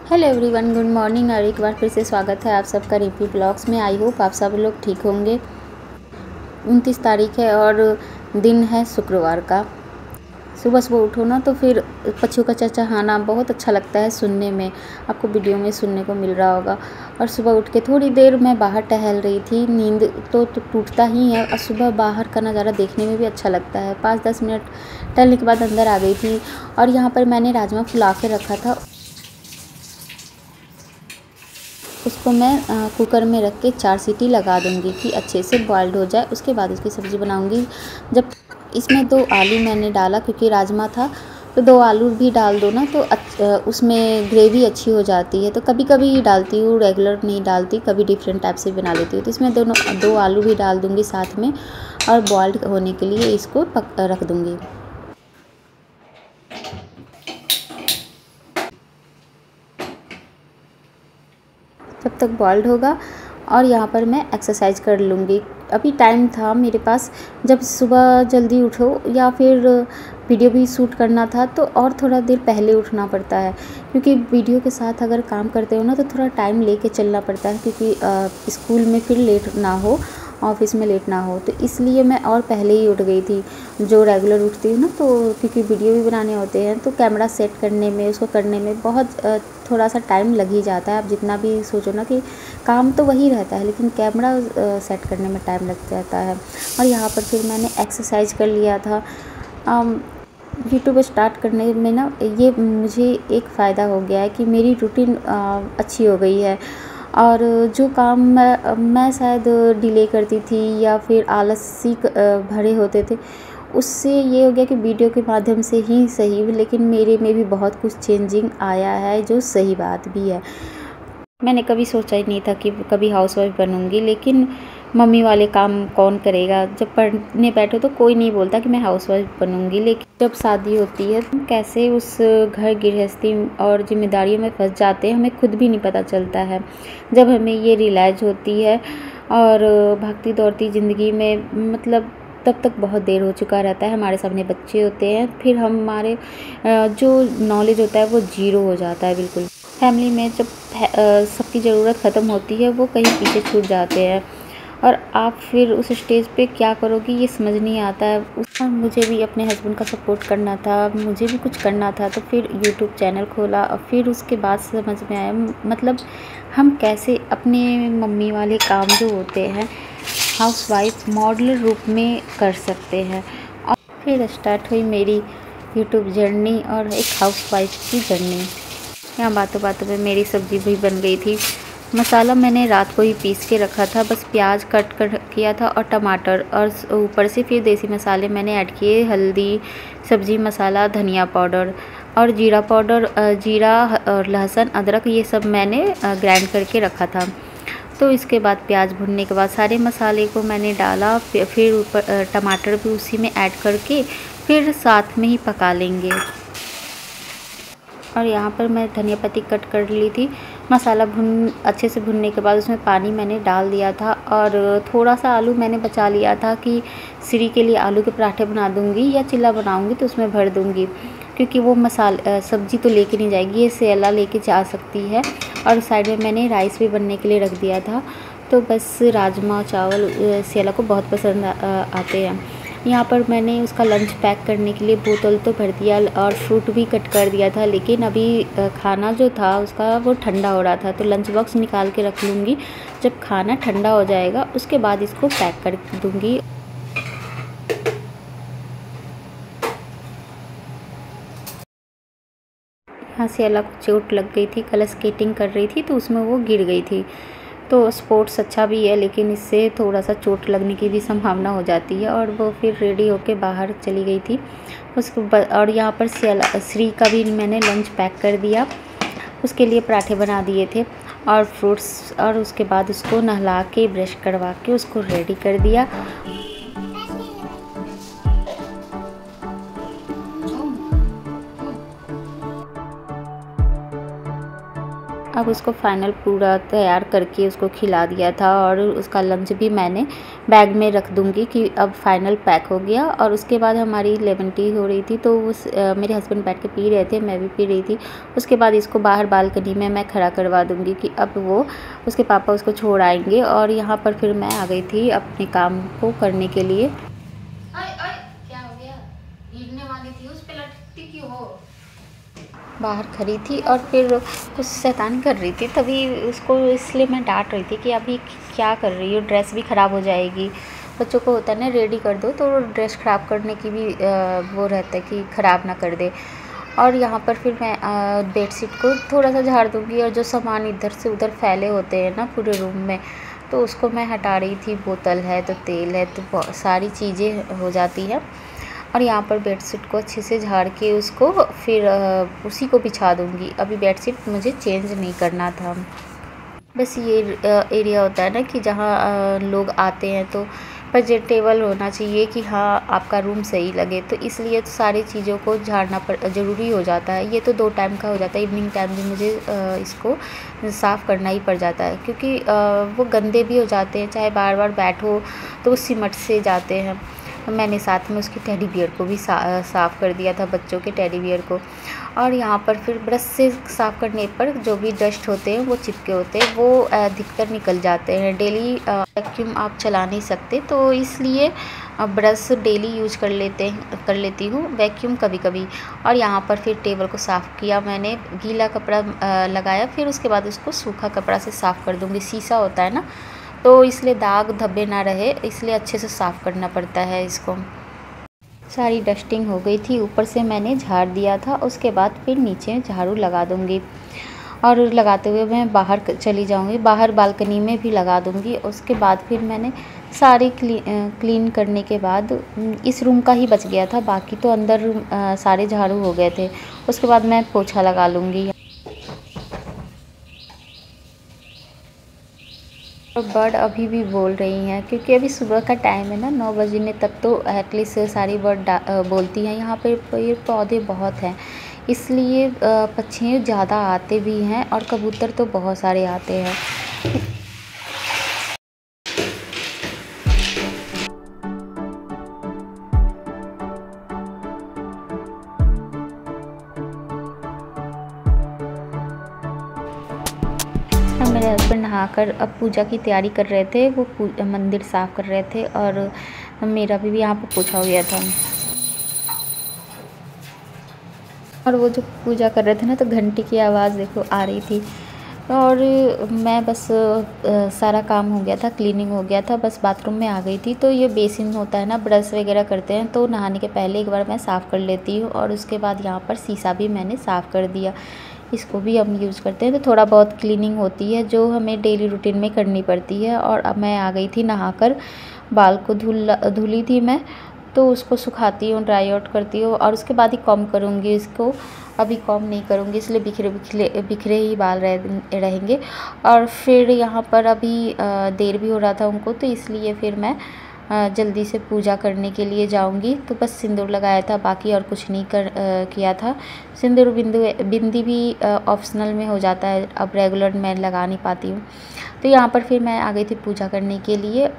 Hello everyone, good morning और एक बार फिर से स्वागत है आप सबका रिव्यू ब्लॉग्स में। आई होप आप सब लोग ठीक होंगे। 29 तारीख है और दिन है शुक्रवार का। सुबह सुबह उठो ना तो फिर पक्षियों का चहचहाना बहुत अच्छा लगता है सुनने में। आपको वीडियो में सुनने को मिल रहा होगा। और सुबह उठ के थोड़ी देर मैं बाहर टहल रही थी। नींद तो टूटता ही है और सुबह बाहर का नज़ारा देखने में भी अच्छा लगता है। 5-10 मिनट टहलने के बाद अंदर आ गई थी और यहाँ पर मैंने राजमा फुला के रखा था। उसको मैं कुकर में रख के 4 सीटी लगा दूंगी कि अच्छे से बॉइल्ड हो जाए। उसके बाद उसकी सब्ज़ी बनाऊंगी। जब इसमें 2 आलू मैंने डाला क्योंकि राजमा था, तो 2 आलू भी डाल दो ना तो उसमें ग्रेवी अच्छी हो जाती है। तो कभी कभी डालती हूँ, रेगुलर नहीं डालती, कभी डिफरेंट टाइप से बना लेती हूँ। तो इसमें 2 आलू भी डाल दूँगी साथ में और बॉइल्ड होने के लिए इसको रख दूँगी। जब तक बॉइल्ड होगा और यहाँ पर मैं एक्सरसाइज कर लूँगी। अभी टाइम था मेरे पास, जब सुबह जल्दी उठो या फिर वीडियो भी शूट करना था तो और थोड़ा देर पहले उठना पड़ता है, क्योंकि वीडियो के साथ अगर काम करते हो ना तो थोड़ा टाइम लेके चलना पड़ता है, क्योंकि स्कूल में फिर लेट ना हो, ऑफिस में लेट ना हो। तो इसलिए मैं और पहले ही उठ गई थी जो रेगुलर उठती हूँ ना। तो क्योंकि वीडियो भी बनाने होते हैं तो कैमरा सेट करने में, उसको करने में बहुत थोड़ा सा टाइम लग ही जाता है। आप जितना भी सोचो ना कि काम तो वही रहता है, लेकिन कैमरा सेट करने में टाइम लग जाता है। और यहाँ पर फिर मैंने एक्सरसाइज कर लिया था। यूट्यूब स्टार्ट करने में ना ये मुझे एक फ़ायदा हो गया है कि मेरी रूटीन अच्छी हो गई है। और जो काम मैं शायद डिले करती थी या फिर आलसी भरे होते थे, उससे ये हो गया कि वीडियो के माध्यम से ही सही, लेकिन मेरे में भी बहुत कुछ चेंजिंग आया है, जो सही बात भी है। मैंने कभी सोचा ही नहीं था कि कभी हाउसवाइफ बनूंगी, लेकिन मम्मी वाले काम कौन करेगा। जब पढ़ने बैठो तो कोई नहीं बोलता कि मैं हाउसवाइफ बनूंगी, लेकिन जब शादी होती है तो कैसे उस घर गृहस्थी और जिम्मेदारियों में फंस जाते हैं, हमें खुद भी नहीं पता चलता है। जब हमें ये रियलाइज़ होती है और भागती दौड़ती ज़िंदगी में, मतलब तब तक बहुत देर हो चुका रहता है। हमारे सामने बच्चे होते हैं, फिर हमारे जो नॉलेज होता है वो ज़ीरो हो जाता है बिल्कुल। फैमिली में जब सबकी ज़रूरत ख़त्म होती है वो कहीं पीछे छूट जाते हैं और आप फिर उस स्टेज पे क्या करोगी ये समझ नहीं आता है। और मुझे भी अपने हस्बैंड का सपोर्ट करना था, मुझे भी कुछ करना था, तो फिर यूट्यूब चैनल खोला और फिर उसके बाद समझ में आया मतलब हम कैसे अपने मम्मी वाले काम जो होते हैं हाउसवाइफ मॉडल रूप में कर सकते हैं। और फिर स्टार्ट हुई मेरी यूट्यूब जर्नी और एक हाउसवाइफ की जर्नी। यहाँ बातों बातों में मेरी सब्ज़ी भी बन गई थी। मसाला मैंने रात को ही पीस के रखा था, बस प्याज कट कर किया था और टमाटर, और ऊपर से फिर देसी मसाले मैंने ऐड किए, हल्दी, सब्ज़ी मसाला, धनिया पाउडर और जीरा पाउडर, जीरा और लहसुन, अदरक, ये सब मैंने ग्राइंड करके रखा था। तो इसके बाद प्याज भुनने के बाद सारे मसाले को मैंने डाला, फिर ऊपर टमाटर भी उसी में ऐड करके फिर साथ में ही पका लेंगे। और यहाँ पर मैं धनिया पत्ती कट कर ली थी। मसाला अच्छे से भुनने के बाद उसमें पानी मैंने डाल दिया था और थोड़ा सा आलू मैंने बचा लिया था कि श्री के लिए आलू के पराठे बना दूँगी या चिल्ला बनाऊँगी तो उसमें भर दूँगी, क्योंकि वो सब्ज़ी तो लेके नहीं जाएगी, ये सेला लेके जा सकती है। और साइड में मैंने राइस भी बनने के लिए रख दिया था। तो बस राजमा चावल सेला को बहुत पसंद आते हैं। यहाँ पर मैंने उसका लंच पैक करने के लिए बोतल तो भर दिया और फ्रूट भी कट कर दिया था, लेकिन अभी खाना जो था उसका वो ठंडा हो रहा था, तो लंच बॉक्स निकाल के रख लूँगी। जब खाना ठंडा हो जाएगा उसके बाद इसको पैक कर दूँगी। यहाँ से अलग चोट लग गई थी, कल स्केटिंग कर रही थी तो उसमें वो गिर गई थी। तो स्पोर्ट्स अच्छा भी है, लेकिन इससे थोड़ा सा चोट लगने की भी संभावना हो जाती है। और वो फिर रेडी होके बाहर चली गई थी उसको। और यहाँ पर श्री का भी मैंने लंच पैक कर दिया, उसके लिए पराठे बना दिए थे और फ्रूट्स, और उसके बाद उसको नहला के ब्रश करवा के उसको रेडी कर दिया। अब उसको फाइनल पूरा तैयार करके उसको खिला दिया था और उसका लंच भी मैंने बैग में रख दूँगी कि अब फाइनल पैक हो गया। और उसके बाद हमारी लेमन टी हो रही थी, तो मेरे हस्बैंड बैठ के पी रहे थे, मैं भी पी रही थी। उसके बाद इसको बाहर बालकनी में मैं खड़ा करवा दूँगी कि अब वो उसके पापा उसको छोड़ आएंगे। और यहाँ पर फिर मैं आ गई थी अपने काम को करने के लिए। क्या हो गया? गिरने वाली थी, उस पे लटकती क्यों हो? बाहर खड़ी थी और फिर कुछ शैतानी कर रही थी, तभी उसको इसलिए मैं डांट रही थी कि अभी क्या कर रही हो, ड्रेस भी ख़राब हो जाएगी। बच्चों को होता है ना, रेडी कर दो तो ड्रेस ख़राब करने की भी वो रहता है कि ख़राब ना कर दे। और यहाँ पर फिर मैं बेडशीट को थोड़ा सा झाड़ दूँगी और जो सामान इधर से उधर फैले होते हैं ना पूरे रूम में, तो उसको मैं हटा रही थी। बोतल है तो तेल है तो बहुत सारी चीज़ें हो जाती है। और यहाँ पर बेडशीट को अच्छे से झाड़ के उसको फिर उसी को बिछा दूँगी। अभी बेडशीट मुझे चेंज नहीं करना था। बस ये एरिया होता है ना कि जहाँ लोग आते हैं तो प्रेजेंटेबल होना चाहिए कि हाँ आपका रूम सही लगे, तो इसलिए तो सारी चीज़ों को झाड़ना ज़रूरी हो जाता है। ये तो 2 टाइम का हो जाता है, इवनिंग टाइम भी मुझे इसको साफ़ करना ही पड़ जाता है क्योंकि वो गंदे भी हो जाते हैं, चाहे बार बार बैठो तो वो सिमट से जाते हैं। मैंने साथ में उसके टेडी बियर को भी साफ़ कर दिया था, बच्चों के टेडी बियर को। और यहाँ पर फिर ब्रश से साफ़ करने पर जो भी डस्ट होते हैं वो चिपके होते हैं, वो अधिकतर निकल जाते हैं। डेली वैक्यूम आप चला नहीं सकते, तो इसलिए ब्रश डेली यूज़ कर लेती हूँ, वैक्यूम कभी कभी। और यहाँ पर फिर टेबल को साफ़ किया मैंने, गीला कपड़ा लगाया, फिर उसके बाद उसको सूखा कपड़ा से साफ़ कर दूँगी। शीशा होता है ना, तो इसलिए दाग धब्बे ना रहे, इसलिए अच्छे से साफ़ करना पड़ता है इसको। सारी डस्टिंग हो गई थी, ऊपर से मैंने झाड़ दिया था। उसके बाद फिर नीचे झाड़ू लगा दूँगी और लगाते हुए मैं बाहर चली जाऊँगी, बाहर बालकनी में भी लगा दूँगी। उसके बाद फिर मैंने सारी क्लीन करने के बाद इस रूम का ही बच गया था, बाकी तो अंदर सारे झाड़ू हो गए थे। उसके बाद मैं पोछा लगा लूँगी। बर्ड अभी भी बोल रही हैं क्योंकि अभी सुबह का टाइम है ना, 9 बजने तक तो एटलीस्ट सारी बर्ड बोलती हैं। यहाँ पे पेड़ पौधे बहुत हैं, इसलिए पक्षी ज़्यादा आते भी हैं और कबूतर तो बहुत सारे आते हैं। मेरे हस्बैंड नहाकर अब पूजा की तैयारी कर रहे थे, वो मंदिर साफ़ कर रहे थे और मेरा भी यहाँ पर पोछा हो गया था। और वो जो पूजा कर रहे थे ना, तो घंटी की आवाज़ देखो आ रही थी। और मैं बस सारा काम हो गया था, क्लीनिंग हो गया था, बस बाथरूम में आ गई थी। तो ये बेसिन होता है ना, ब्रश वगैरह करते हैं तो नहाने के पहले एक बार मैं साफ़ कर लेती हूँ। और उसके बाद यहाँ पर शीशा भी मैंने साफ़ कर दिया, इसको भी हम यूज़ करते हैं। तो थोड़ा बहुत क्लीनिंग होती है जो हमें डेली रूटीन में करनी पड़ती है। और अब मैं आ गई थी नहाकर, बाल को धुली थी मैं, तो उसको सुखाती हूँ, ड्राई आउट करती हूँ और उसके बाद ही कॉम करूँगी इसको। अभी कॉम नहीं करूँगी, इसलिए बिखरे ही बाल रहेंगे। और फिर यहाँ पर अभी देर भी हो रहा था उनको, तो इसलिए फिर मैं जल्दी से पूजा करने के लिए जाऊंगी। तो बस सिंदूर लगाया था, बाकी और कुछ नहीं किया था। सिंदूर बिंदी भी ऑप्शनल में हो जाता है, अब रेगुलर मैं लगा नहीं पाती हूँ। तो यहाँ पर फिर मैं आ गई थी पूजा करने के लिए।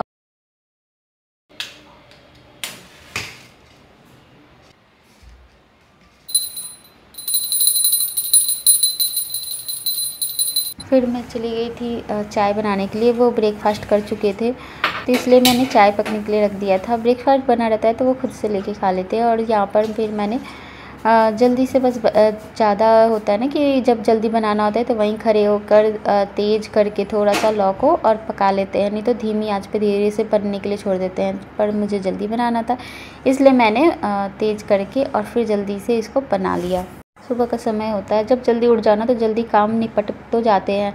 फिर मैं चली गई थी चाय बनाने के लिए, वो ब्रेकफास्ट कर चुके थे तो इसलिए मैंने चाय पकने के लिए रख दिया था। ब्रेकफास्ट बना रहता है तो वो खुद से लेके खा लेते हैं। और यहाँ पर फिर मैंने जल्दी से बस ज़्यादा होता है ना कि जब जल्दी बनाना होता है तो वहीं खड़े होकर तेज़ करके थोड़ा सा लौ को और पका लेते हैं, नहीं तो धीमी आंच पे धीरे से बनने के लिए छोड़ देते हैं। पर मुझे जल्दी बनाना था इसलिए मैंने तेज़ करके और फिर जल्दी से इसको बना लिया। सुबह का समय होता है, जब जल्दी उठ जाना तो जल्दी काम निपट तो जाते हैं,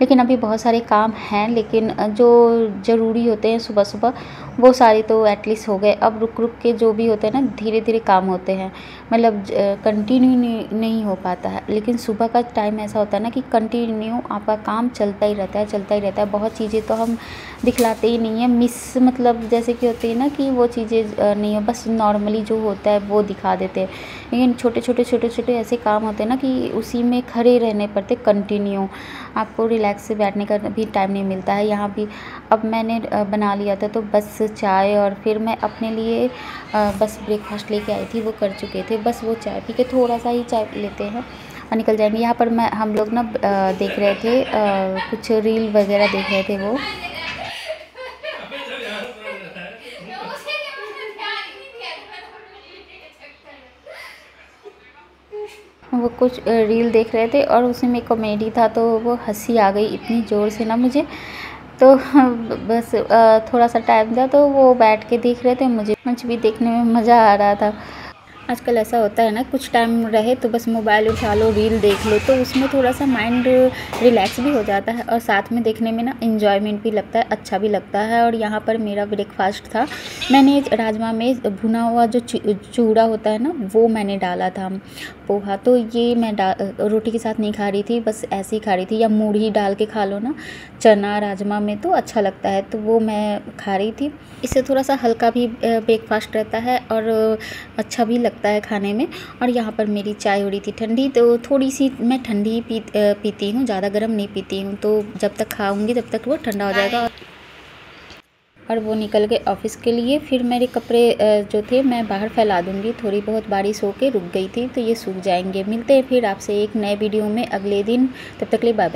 लेकिन अभी बहुत सारे काम हैं, लेकिन जो ज़रूरी होते हैं सुबह सुबह वो सारे तो एटलीस्ट हो गए। अब रुक रुक के जो भी होते हैं ना, धीरे धीरे काम होते हैं, मतलब कंटिन्यू नहीं हो पाता है। लेकिन सुबह का टाइम ऐसा होता है ना कि कंटिन्यू आपका काम चलता ही रहता है, चलता ही रहता है। बहुत चीज़ें तो हम दिखलाते ही नहीं है, मिस मतलब जैसे कि होती है ना कि वो चीज़ें नहीं हो, बस नॉर्मली जो होता है वो दिखा देते हैं। लेकिन छोटे छोटे ऐसे काम होते हैं ना कि उसी में खड़े रहने पड़ते कंटिन्यू, आपको रिलैक्स से बैठने का भी टाइम नहीं मिलता है। यहाँ भी अब मैंने बना लिया था, तो बस चाय और फिर मैं अपने लिए बस ब्रेकफास्ट लेके आई थी, वो कर चुके थे। बस वो चाय पी के थोड़ा सा ही चाय लेते हैं और निकल जाएंगे। यहाँ पर हम लोग ना देख रहे थे कुछ रील वगैरह देख रहे थे वो। वो कुछ रील देख रहे थे और उसी में कॉमेडी था, तो वो हंसी आ गई इतनी ज़ोर से ना मुझे। तो बस थोड़ा सा टाइम था तो वो बैठ के देख रहे थे, मुझे भी देखने में मज़ा आ रहा था। आजकल ऐसा होता है ना, कुछ टाइम रहे तो बस मोबाइल उठा लो, रील देख लो, तो उसमें थोड़ा सा माइंड रिलैक्स भी हो जाता है और साथ में देखने में ना एंजॉयमेंट भी लगता है, अच्छा भी लगता है। और यहाँ पर मेरा ब्रेकफास्ट था, मैंने राजमा में भुना हुआ जो चूड़ा होता है ना, वो मैंने डाला था, पोहा। तो ये मैं रोटी के साथ नहीं खा रही थी, बस ऐसे ही खा रही थी, या मूढ़ी डाल के खा लो ना चना राजमा में, तो अच्छा लगता है, तो वो मैं खा रही थी। इससे थोड़ा सा हल्का भी ब्रेकफास्ट रहता है और अच्छा भी लगता है खाने में। और यहाँ पर मेरी चाय हो रही थी ठंडी, तो थोड़ी सी मैं ठंडी ही पीती हूँ, ज़्यादा गर्म नहीं पीती हूँ, तो जब तक खाऊंगी तब तक वो ठंडा हो जाएगा। और वो निकल गए ऑफिस के लिए। फिर मेरे कपड़े जो थे मैं बाहर फैला दूँगी, थोड़ी बहुत बारिश होके रुक गई थी, तो ये सूख जाएंगे। मिलते हैं फिर आपसे एक नए वीडियो में अगले दिन, तब तक के लिए बाय बाय।